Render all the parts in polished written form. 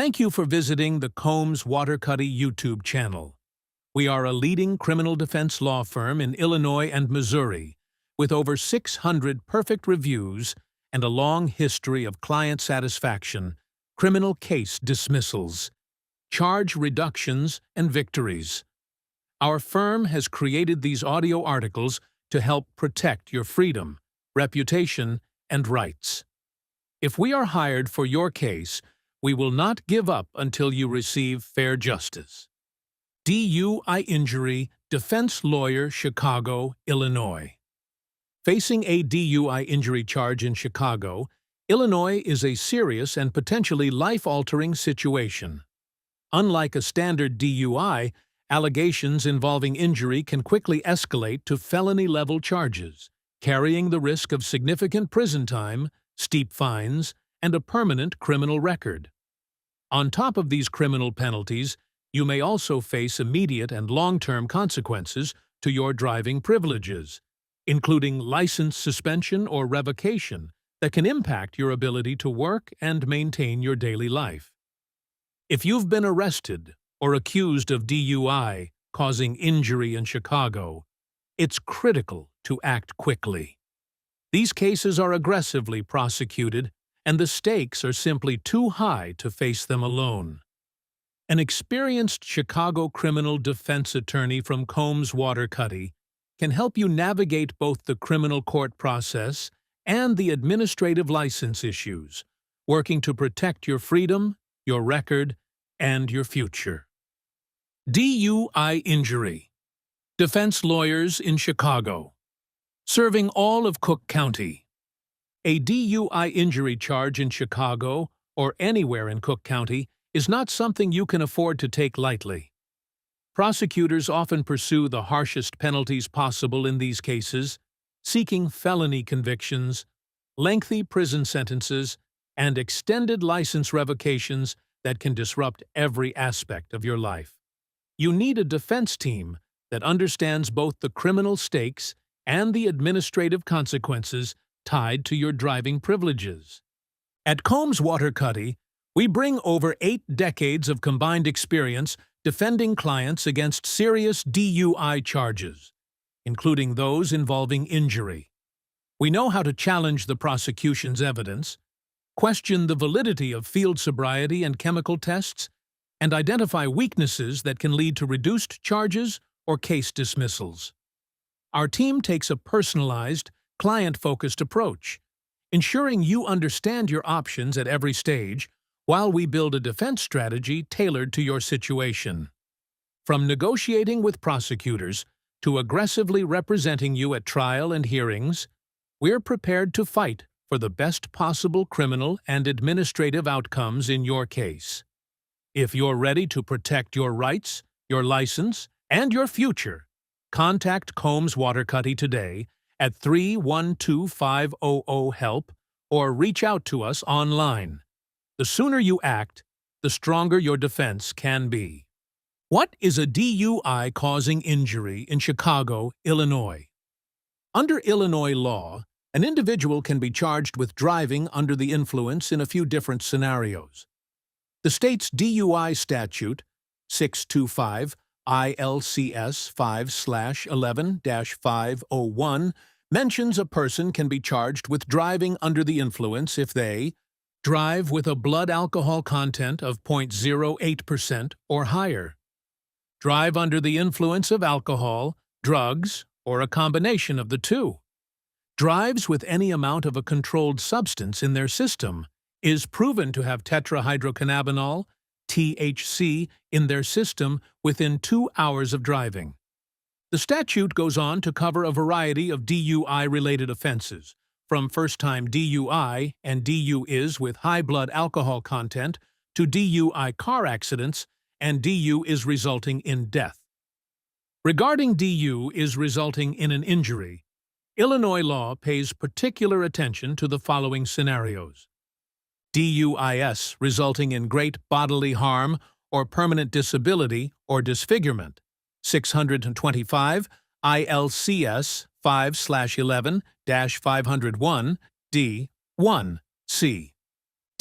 Thank you for visiting the Combs Waterkotte YouTube channel. We are a leading criminal defense law firm in Illinois and Missouri, with over 600 perfect reviews and a long history of client satisfaction, criminal case dismissals, charge reductions, and victories. Our firm has created these audio articles to help protect your freedom, reputation, and rights. If we are hired for your case, we will not give up until you receive fair justice. DUI Injury Defense Lawyer, Chicago, Illinois. Facing a DUI injury charge in Chicago, Illinois is a serious and potentially life-altering situation. Unlike a standard DUI, allegations involving injury can quickly escalate to felony-level charges, carrying the risk of significant prison time, steep fines, and a permanent criminal record. On top of these criminal penalties, you may also face immediate and long-term consequences to your driving privileges, including license suspension or revocation that can impact your ability to work and maintain your daily life. If you've been arrested or accused of DUI causing injury in Chicago, it's critical to act quickly. These cases are aggressively prosecuted, and the stakes are simply too high to face them alone. An experienced Chicago criminal defense attorney from Combs Waterkotte can help you navigate both the criminal court process and the administrative license issues, working to protect your freedom, your record, and your future. DUI Injury Defense Lawyers in Chicago. Serving all of Cook County. A DUI injury charge in Chicago or anywhere in Cook County is not something you can afford to take lightly. Prosecutors often pursue the harshest penalties possible in these cases, seeking felony convictions, lengthy prison sentences, and extended license revocations that can disrupt every aspect of your life. You need a defense team that understands both the criminal stakes and the administrative consequences tied to your driving privileges. At Combs Waterkotte, we bring over 8 decades of combined experience defending clients against serious DUI charges, including those involving injury. We know how to challenge the prosecution's evidence, question the validity of field sobriety and chemical tests, and identify weaknesses that can lead to reduced charges or case dismissals. Our team takes a personalized, client-focused approach, ensuring you understand your options at every stage while we build a defense strategy tailored to your situation. From negotiating with prosecutors to aggressively representing you at trial and hearings, we're prepared to fight for the best possible criminal and administrative outcomes in your case. If you're ready to protect your rights, your license, and your future, contact Combs Waterkotte today at 312-500-HELP or reach out to us online. The sooner you act, the stronger your defense can be. What is a DUI causing injury in Chicago, Illinois? Under Illinois law, an individual can be charged with driving under the influence in a few different scenarios. The state's DUI statute, 625 ILCS 5/11-501, mentions a person can be charged with driving under the influence if they drive with a blood alcohol content of 0.08% or higher, drive under the influence of alcohol, drugs, or a combination of the two, drives with any amount of a controlled substance in their system, is proven to have tetrahydrocannabinol, THC, in their system within 2 hours of driving. The statute goes on to cover a variety of DUI-related offenses, from first-time DUI and DUIs with high blood alcohol content to DUI car accidents and DUIs resulting in death. Regarding DUIs resulting in an injury, Illinois law pays particular attention to the following scenarios. DUIs resulting in great bodily harm or permanent disability or disfigurement, 625 ILCS 5/11-501 D1 C.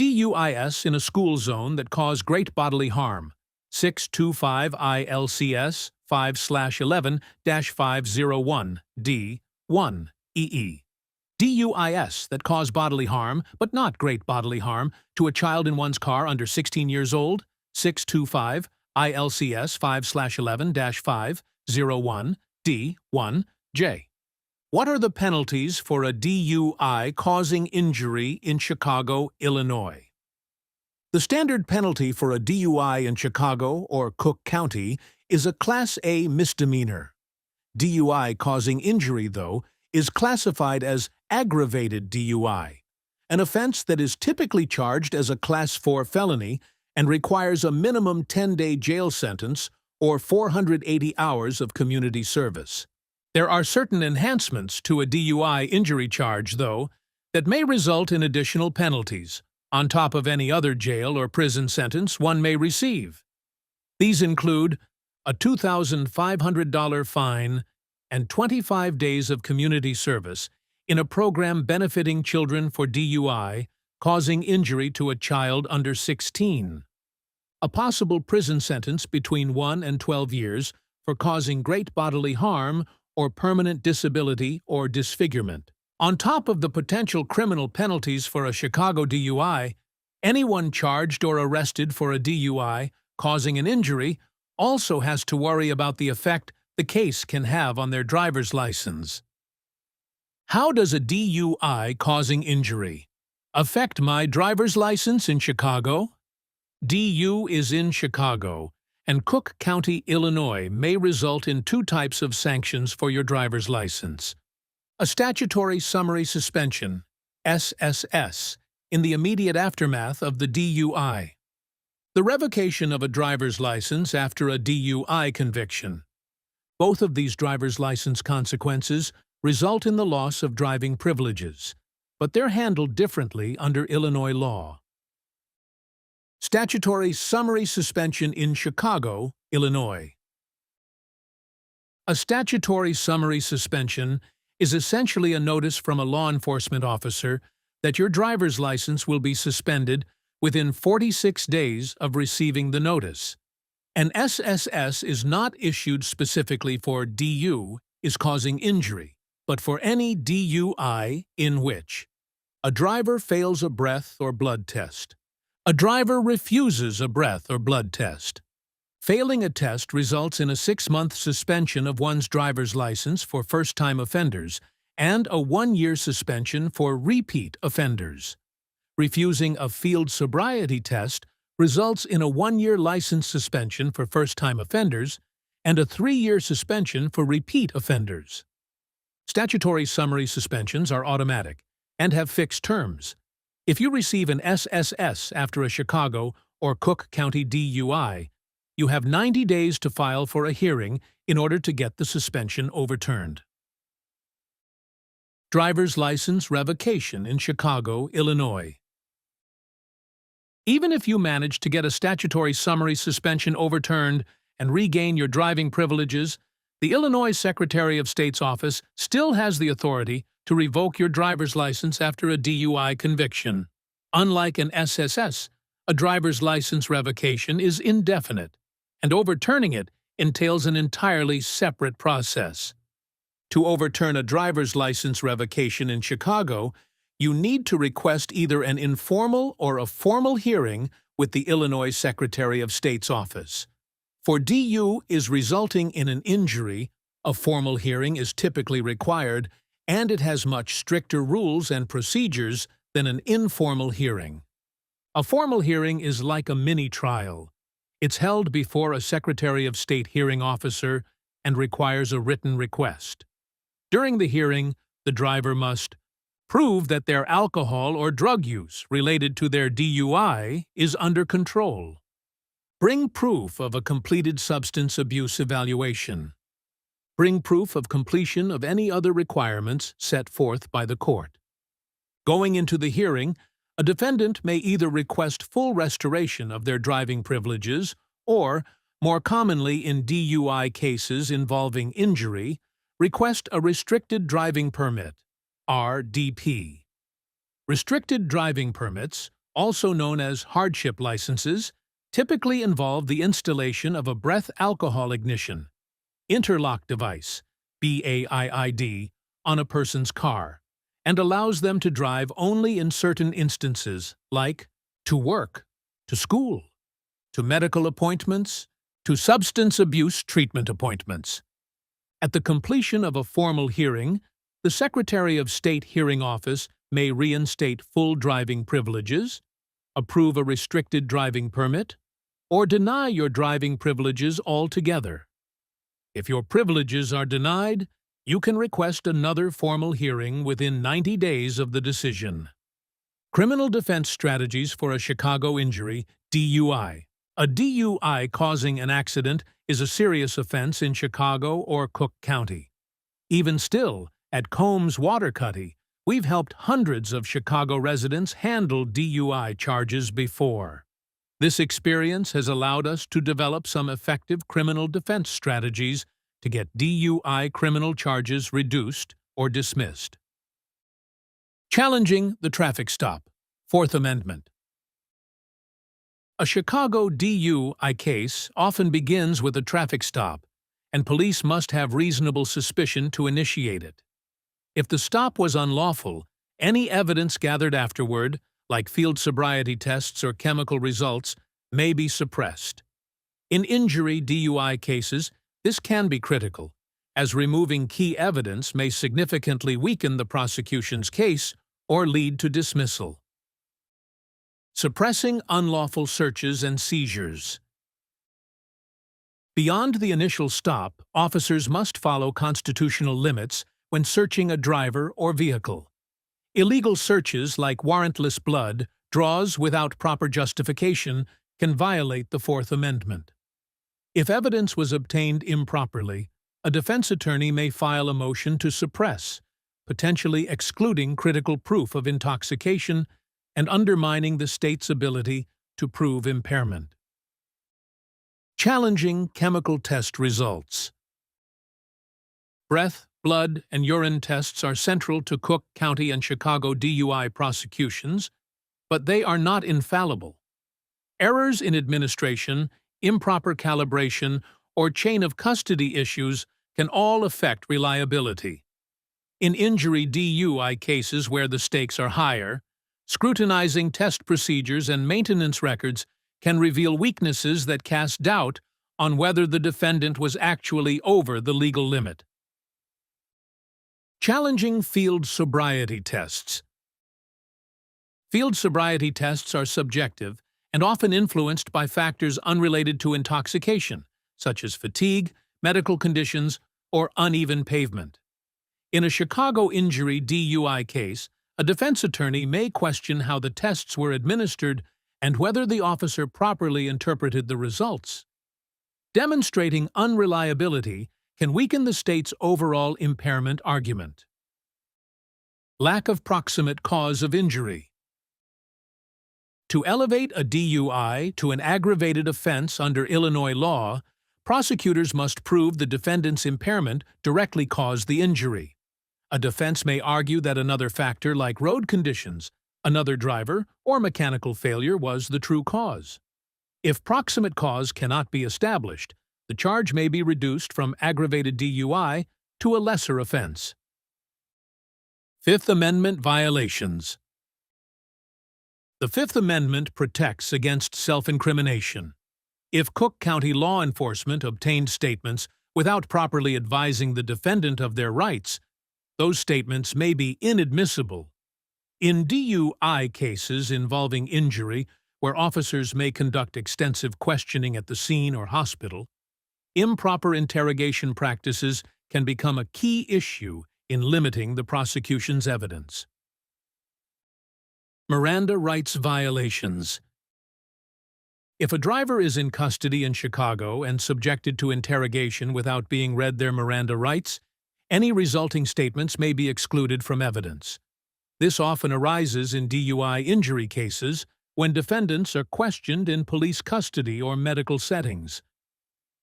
DUIs in a school zone that cause great bodily harm, 625 ILCS 5/11-501 D1 EE. DUIs that cause bodily harm, but not great bodily harm, to a child in one's car under 16 years old, 625 ILCS 5/11-501 D1 J. What are the penalties for a DUI causing injury in Chicago, Illinois? The standard penalty for a DUI in Chicago or Cook County is a Class A misdemeanor. DUI causing injury, though, is classified as aggravated DUI, an offense that is typically charged as a Class 4 felony and requires a minimum 10-day jail sentence or 480 hours of community service. There are certain enhancements to a DUI injury charge, though, that may result in additional penalties, on top of any other jail or prison sentence one may receive. These include a $2,500 fine and 25 days of community service in a program benefiting children for DUI causing injury to a child under 16. A possible prison sentence between 1 and 12 years for causing great bodily harm or permanent disability or disfigurement. On top of the potential criminal penalties for a Chicago DUI, anyone charged or arrested for a DUI causing an injury also has to worry about the effect the case can have on their driver's license. How does a DUI causing injury affect my driver's license in Chicago? DU is in Chicago, and Cook County, Illinois may result in two types of sanctions for your driver's license. A statutory summary suspension, SSS, in the immediate aftermath of the DUI. The revocation of a driver's license after a DUI conviction. Both of these driver's license consequences result in the loss of driving privileges, but they're handled differently under Illinois law. Statutory summary suspension in Chicago, Illinois. A statutory summary suspension is essentially a notice from a law enforcement officer that your driver's license will be suspended within 46 days of receiving the notice. An SSS is not issued specifically for DU is causing injury, but for any DUI in which a driver fails a breath or blood test. A driver refuses a breath or blood test. Failing a test results in a 6-month suspension of one's driver's license for first-time offenders and a 1-year suspension for repeat offenders. Refusing a field sobriety test results in a 1-year license suspension for first-time offenders and a 3-year suspension for repeat offenders. Statutory summary suspensions are automatic and have fixed terms. If you receive an SSS after a Chicago or Cook County DUI, you have 90 days to file for a hearing in order to get the suspension overturned. Driver's license revocation in Chicago, Illinois. Even if you manage to get a statutory summary suspension overturned and regain your driving privileges, the Illinois Secretary of State's office still has the authority to revoke your driver's license after a DUI conviction. Unlike an SSS, a driver's license revocation is indefinite, and overturning it entails an entirely separate process. To overturn a driver's license revocation in Chicago, you need to request either an informal or a formal hearing with the Illinois Secretary of State's office. For DU is resulting in an injury, a formal hearing is typically required, and it has much stricter rules and procedures than an informal hearing. A formal hearing is like a mini-trial. It's held before a Secretary of State hearing officer and requires a written request. During the hearing, the driver must prove that their alcohol or drug use related to their DUI is under control. Bring proof of a completed substance abuse evaluation. Bring proof of completion of any other requirements set forth by the court. Going into the hearing, a defendant may either request full restoration of their driving privileges or, more commonly in DUI cases involving injury, request a restricted driving permit, RDP. Restricted driving permits, also known as hardship licenses, typically involve the installation of a breath alcohol ignition interlock device, BAIID, on a person's car, and allows them to drive only in certain instances, like to work, to school, to medical appointments, to substance abuse treatment appointments. At the completion of a formal hearing, the Secretary of State Hearing Office may reinstate full driving privileges, approve a restricted driving permit, or deny your driving privileges altogether. If your privileges are denied, you can request another formal hearing within 90 days of the decision. Criminal defense strategies for a Chicago injury, DUI. A DUI causing an accident is a serious offense in Chicago or Cook County. Even still, at Combs Waterkotte, we've helped hundreds of Chicago residents handle DUI charges before. This experience has allowed us to develop some effective criminal defense strategies to get DUI criminal charges reduced or dismissed. Challenging the traffic stop. Fourth Amendment. A Chicago DUI case often begins with a traffic stop, and police must have reasonable suspicion to initiate it. If the stop was unlawful, any evidence gathered afterward, like field sobriety tests or chemical results, may be suppressed. In injury DUI cases, this can be critical, as removing key evidence may significantly weaken the prosecution's case or lead to dismissal. Suppressing unlawful searches and seizures. Beyond the initial stop, officers must follow constitutional limits when searching a driver or vehicle. Illegal searches like warrantless blood draws without proper justification can violate the Fourth Amendment. If evidence was obtained improperly, a defense attorney may file a motion to suppress, potentially excluding critical proof of intoxication and undermining the state's ability to prove impairment. Challenging chemical test results. Breath, blood, and urine tests are central to Cook County and Chicago DUI prosecutions, but they are not infallible. Errors in administration, improper calibration, or chain of custody issues can all affect reliability. In injury DUI cases where the stakes are higher, scrutinizing test procedures and maintenance records can reveal weaknesses that cast doubt on whether the defendant was actually over the legal limit. Challenging field sobriety tests. Field sobriety tests are subjective and often influenced by factors unrelated to intoxication, such as fatigue, medical conditions, or uneven pavement. In a Chicago injury DUI case, a defense attorney may question how the tests were administered and whether the officer properly interpreted the results. Demonstrating unreliability can weaken the state's overall impairment argument. Lack of proximate cause of injury. To elevate a DUI to an aggravated offense under Illinois law, prosecutors must prove the defendant's impairment directly caused the injury. A defense may argue that another factor like road conditions, another driver, or mechanical failure was the true cause. If proximate cause cannot be established, the charge may be reduced from aggravated DUI to a lesser offense. Fifth Amendment violations. The Fifth Amendment protects against self-incrimination. If Cook County law enforcement obtained statements without properly advising the defendant of their rights, those statements may be inadmissible. In DUI cases involving injury, where officers may conduct extensive questioning at the scene or hospital, improper interrogation practices can become a key issue in limiting the prosecution's evidence. Miranda rights violations. If a driver is in custody in Chicago and subjected to interrogation without being read their Miranda rights, any resulting statements may be excluded from evidence. This often arises in DUI injury cases when defendants are questioned in police custody or medical settings.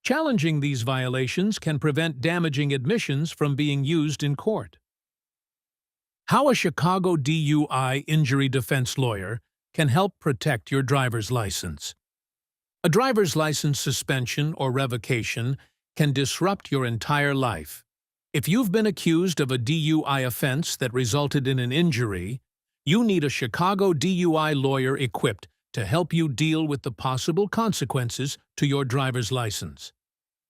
Challenging these violations can prevent damaging admissions from being used in court. How a Chicago DUI Injury Defense Lawyer can help protect your driver's license. A driver's license suspension or revocation can disrupt your entire life. If you've been accused of a DUI offense that resulted in an injury, you need a Chicago DUI lawyer equipped to help you deal with the possible consequences to your driver's license.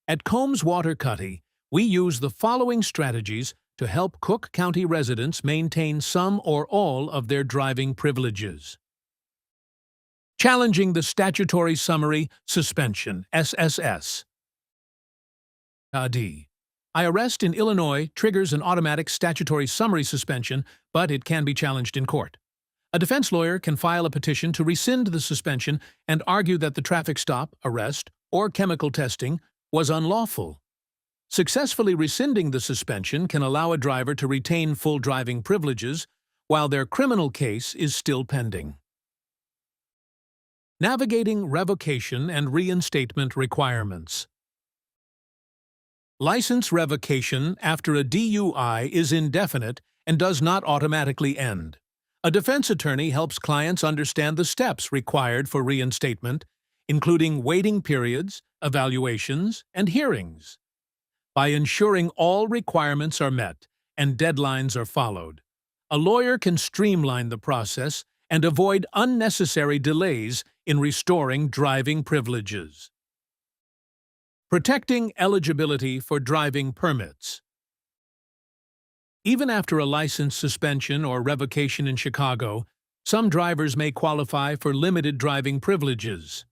At Combs Waterkotte, we use the following strategies to help Cook County residents maintain some or all of their driving privileges. Challenging the Statutory Summary Suspension, SSS. Arrest in Illinois triggers an automatic statutory summary suspension, but it can be challenged in court. A defense lawyer can file a petition to rescind the suspension and argue that the traffic stop, arrest, or chemical testing was unlawful. Successfully rescinding the suspension can allow a driver to retain full driving privileges while their criminal case is still pending. Navigating revocation and reinstatement requirements. License revocation after a DUI is indefinite and does not automatically end. A defense attorney helps clients understand the steps required for reinstatement, including waiting periods, evaluations, and hearings. By ensuring all requirements are met and deadlines are followed, a lawyer can streamline the process and avoid unnecessary delays in restoring driving privileges. Protecting eligibility for driving permits. Even after a license suspension or revocation in Chicago, some drivers may qualify for limited driving privileges.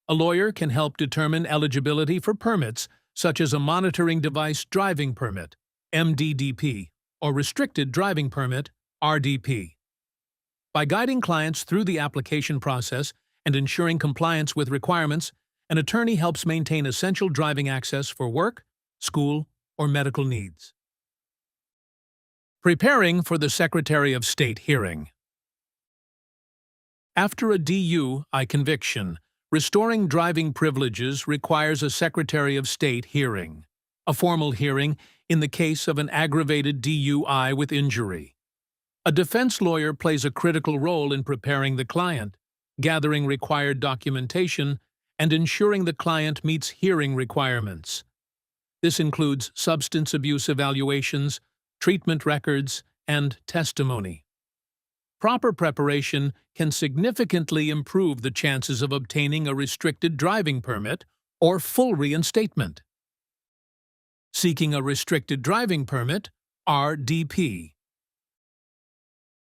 A lawyer can help determine eligibility for permits such as a monitoring device driving permit, MDDP, or restricted driving permit, RDP. By guiding clients through the application process and ensuring compliance with requirements, an attorney helps maintain essential driving access for work, school, or medical needs. Preparing for the Secretary of State hearing. After a DUI conviction, restoring driving privileges requires a Secretary of State hearing, a formal hearing in the case of an aggravated DUI with injury. A defense lawyer plays a critical role in preparing the client, gathering required documentation, and ensuring the client meets hearing requirements. This includes substance abuse evaluations, treatment records, and testimony. Proper preparation can significantly improve the chances of obtaining a restricted driving permit or full reinstatement. Seeking a restricted driving permit, RDP.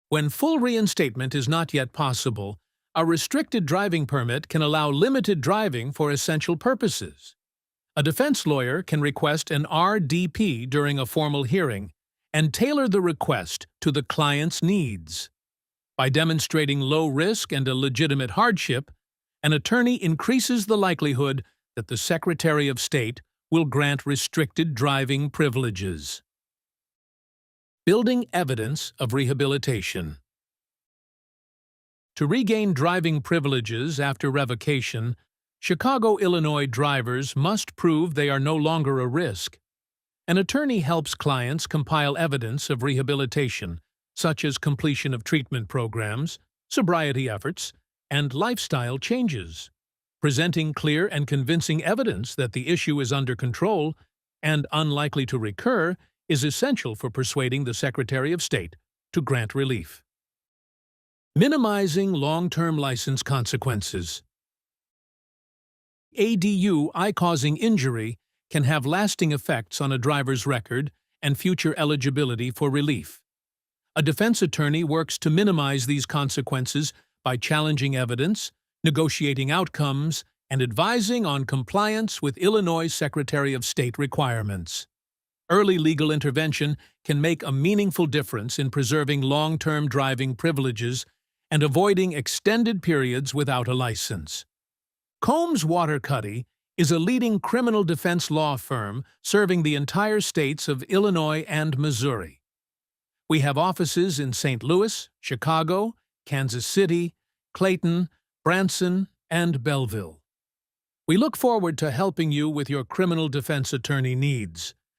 When full reinstatement is not yet possible, a restricted driving permit can allow limited driving for essential purposes. A defense lawyer can request an RDP during a formal hearing and tailor the request to the client's needs. By demonstrating low risk and a legitimate hardship, an attorney increases the likelihood that the Secretary of State will grant restricted driving privileges. Building evidence of rehabilitation. To regain driving privileges after revocation, Chicago, Illinois drivers must prove they are no longer a risk. An attorney helps clients compile evidence of rehabilitation, such as completion of treatment programs, sobriety efforts, and lifestyle changes. Presenting clear and convincing evidence that the issue is under control and unlikely to recur is essential for persuading the Secretary of State to grant relief. Minimizing long-term license consequences. A DUI-causing injury can have lasting effects on a driver's record and future eligibility for relief. A defense attorney works to minimize these consequences by challenging evidence, negotiating outcomes, and advising on compliance with Illinois Secretary of State requirements. Early legal intervention can make a meaningful difference in preserving long-term driving privileges and avoiding extended periods without a license. Combs Waterkotte is a leading criminal defense law firm serving the entire states of Illinois and Missouri. We have offices in St. Louis, Chicago, Kansas City, Clayton, Branson, and Belleville. We look forward to helping you with your criminal defense attorney needs.